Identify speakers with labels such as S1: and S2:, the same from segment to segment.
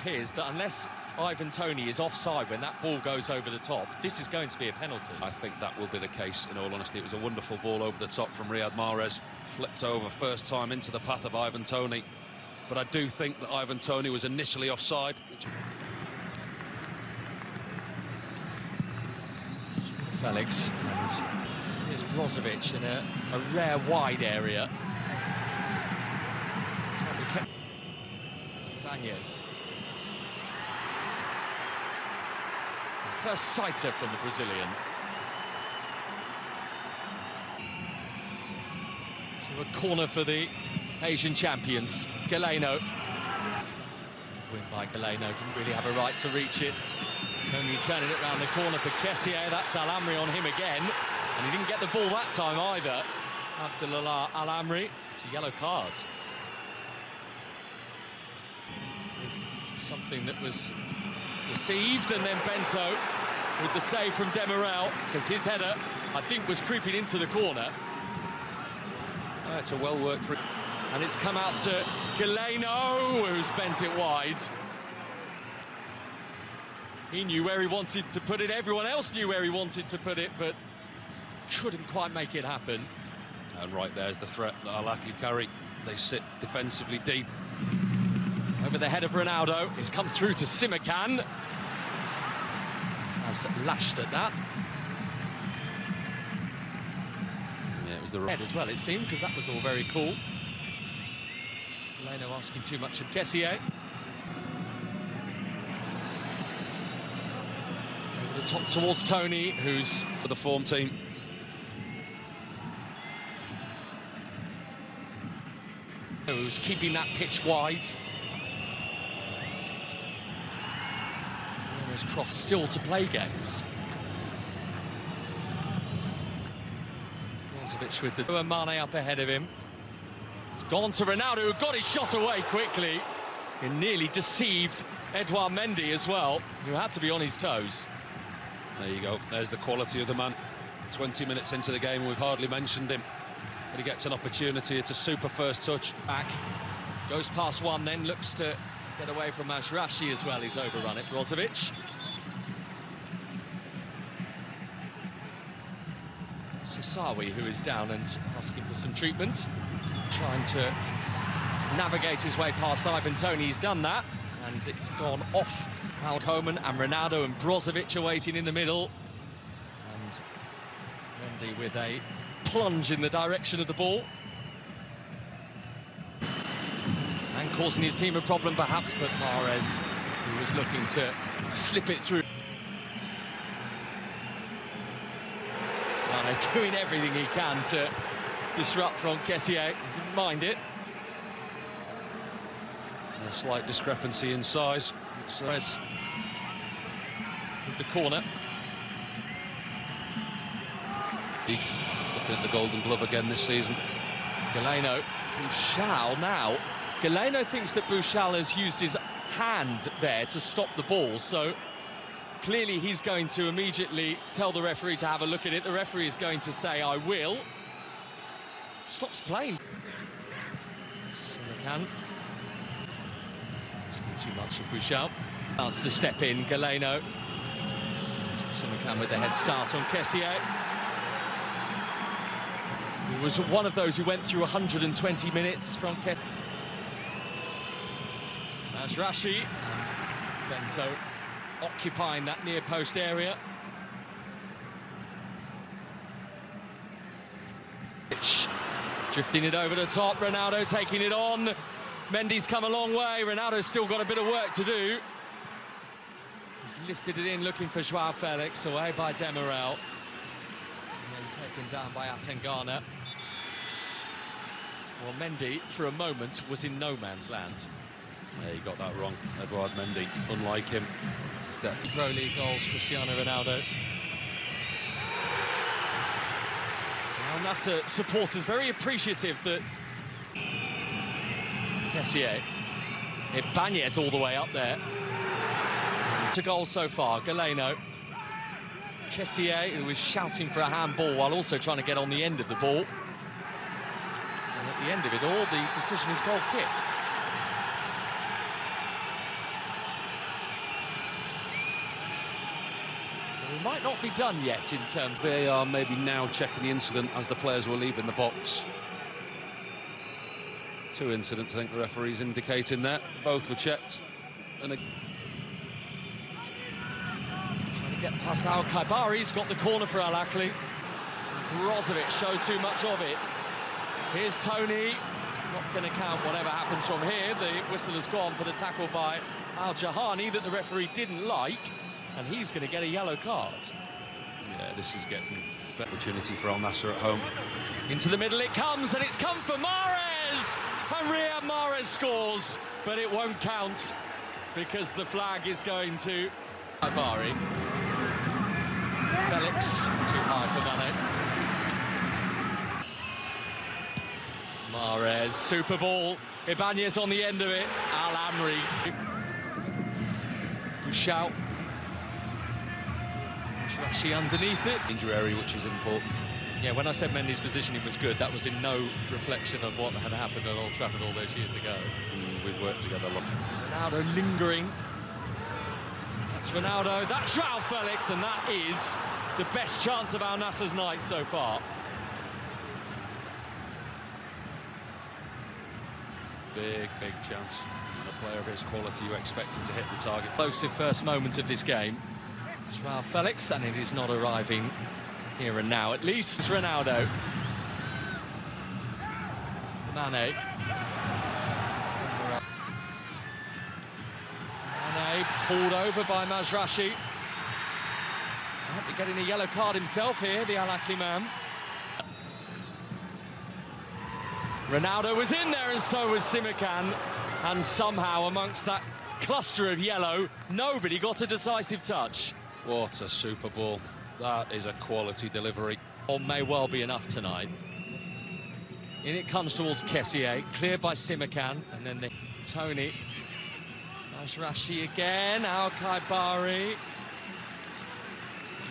S1: appears that unless Ivan Toney is offside when that ball goes over the top, this is going to be a penalty.
S2: I think that will be the case, in all honesty. It was a wonderful ball over the top from Riyad Mahrez, flipped over first time into the path of Ivan Toney. But I do think that Ivan Toney was initially offside.
S1: Felix, and here's Brozovic in a rare wide area. Banez. First sighter from the Brazilian. So a corner for the Asian champions. Galeno. Win by Galeno, didn't really have a right to reach it. Tony turning it round the corner for Kessié. That's Al-Ahli on him again. And he didn't get the ball that time either. Abdullah Al-Ahli. It's a yellow card. Something that was deceived, and then Bento with the save from Demirel, because his header, I think, was creeping into the corner.
S2: It's a well-worked free.
S1: And it's come out to Galeno, who's bent it wide. He knew where he wanted to put it, everyone else knew where he wanted to put it, but couldn't quite make it happen.
S2: And right there's the threat that Al-Ahli carry. They sit defensively deep.
S1: Over the head of Ronaldo, it's come through to Simakan. Has lashed at that.
S2: Yeah, it was the
S1: head as well, it seemed, because that was all very cool. Galeno asking too much of Kessié. Over the top towards Toney, who's
S2: for the form team.
S1: Who's keeping that pitch wide. Cross still to play games. Brozovic with the Mane up ahead of him. It's gone to Ronaldo, who got his shot away quickly. He nearly deceived Edouard Mendy as well, who had to be on his toes.
S2: There you go, there's the quality of the man. 20 minutes into the game, and we've hardly mentioned him. But he gets an opportunity, it's a super first touch.
S1: Back, goes past one, then looks to get away from Masrashi as well. He's overrun it. Brozovic. Sasawi, who is down and asking for some treatment. Trying to navigate his way past Ivan Toney. He's done that. And it's gone off. Paul Coman and Ronaldo and Brozovic are waiting in the middle. And Mendy with a plunge in the direction of the ball. And causing his team a problem, perhaps, but Mahrez, who was looking to slip it through. Doing everything he can to disrupt from Kessié. Didn't mind it.
S2: A slight discrepancy in size.
S1: With the corner.
S2: Looking at the Golden Glove again this season.
S1: Galeno, Bouchal now. Galeno thinks that Bouchal has used his hand there to stop the ball, so clearly he's going to immediately tell the referee to have a look at it. The referee is going to say, I will. Stops playing. Simakan. Isn't too much of Bouchal. Wants to step in, Galeno. Simakan with the head start on Kessié. He was one of those who went through 120 minutes from Kessié. Masrashi. Bento occupying that near post area. Drifting it over the top, Ronaldo taking it on. Mendy's come a long way, Ronaldo's still got a bit of work to do. He's lifted it in, looking for Joao Felix, away by Demirel. And then taken down by Atangana. Well, Mendy, for a moment, was in no man's land.
S2: Yeah, he got that wrong, Edouard Mendy, unlike him.
S1: Pro League goals, Cristiano Ronaldo. Now Nassr supporters very appreciative that Kessié, Banez all the way up there. To goal so far, Galeno. Kessié, who was shouting for a handball while also trying to get on the end of the ball. And at the end of it all, the decision is goal kick. We might not be done yet in terms.
S2: They are maybe now checking the incident as the players were leaving the box. 2 incidents, I think the referee's indicating there. Both were checked. And
S1: trying to get past Al-Khaibari's got the corner for Al-Ahli. Brozovic showed too much of it. Here's Tony. It's not going to count whatever happens from here. The whistle has gone for the tackle by Al-Jahani that the referee didn't like, and he's going to get a yellow card.
S2: yeah, this is getting an opportunity for Al Nassr at home.
S1: Into the middle it comes, and it's come for Mahrez! And Riyad Mahrez scores, but it won't count because the flag is going to Ibari. Felix, too high for Mane. Mahrez, super ball. Ibanez on the end of it. Al-Amri. Bouchal. Rashi underneath it.
S2: Injury area, which is important.
S1: Yeah, when I said Mendy's positioning was good, that was in no reflection of what had happened at Old Trafford all those years ago.
S2: We've worked together a lot.
S1: Ronaldo lingering. That's Ronaldo, that's Joao Felix, and that is the best chance of Al Nassr's night so far.
S2: Big chance. And a player of his quality, you expect him to hit the target.
S1: Explosive first moment of this game. Joao Felix, and it is not arriving here and now. At least Ronaldo. Mane. Mane pulled over by Mazraoui. Might be getting a yellow card himself here, the Al-Ahli man. Ronaldo was in there, and so was Simikan. And somehow, amongst that cluster of yellow, nobody got a decisive touch.
S2: What a super ball. That is a quality delivery.
S1: Or may well be enough tonight. In it comes towards Kessié, cleared by Simikan, and then Tony. Mazraoui again, Al-Khaibari.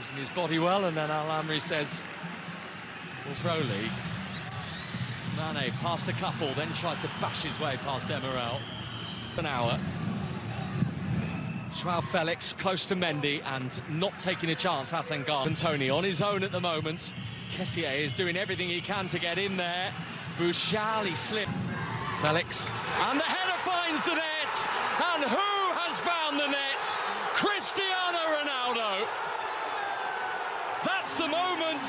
S1: Using his body well, and then Al-Amri says, well, Pro League. Mane passed a couple, then tried to bash his way past Demirel. An hour. Joao Felix close to Mendy and not taking a chance. Hassan Gar and Tony on his own at the moment. Kessié is doing everything he can to get in there. Bouchal, he slipped. Felix, and the header finds the net. And who has found the net? Cristiano Ronaldo. That's the moment.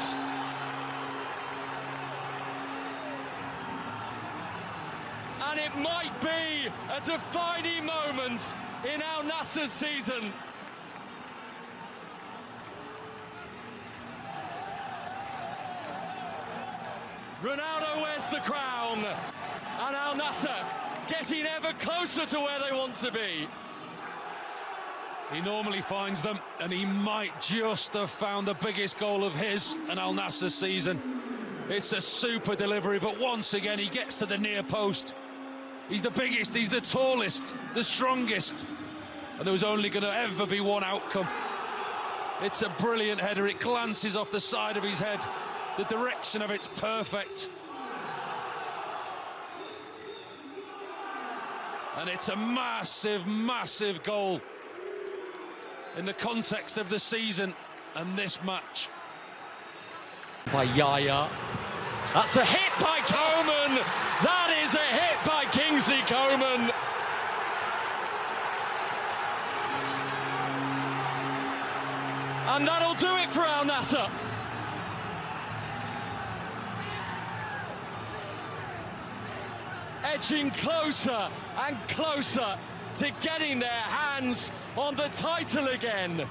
S1: And it might be a defining moment in Al Nassr's season. Ronaldo wears the crown, and Al Nassr getting ever closer to where they want to be.
S2: He normally finds them, and he might just have found the biggest goal of his and Al Nassr's season. It's a super delivery, but once again he gets to the near post. He's the biggest, he's the tallest, the strongest. And there was only going to ever be one outcome. It's a brilliant header. It glances off the side of his head. The direction of it's perfect. And it's a massive goal in the context of the season and this match.
S1: By Yaya. That's a hit by Coman. That is a hit by Kingsley Coman. And that'll do it for Al Nassr. Edging closer and closer to getting their hands on the title again.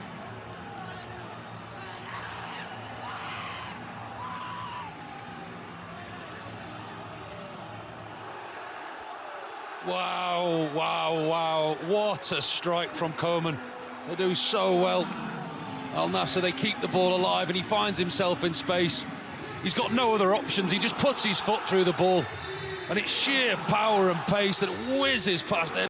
S2: Wow. What a strike from Coman. They do so well. Al Nassr, they keep the ball alive, and he finds himself in space. He's got no other options. He just puts his foot through the ball, and it's sheer power and pace that whizzes past it.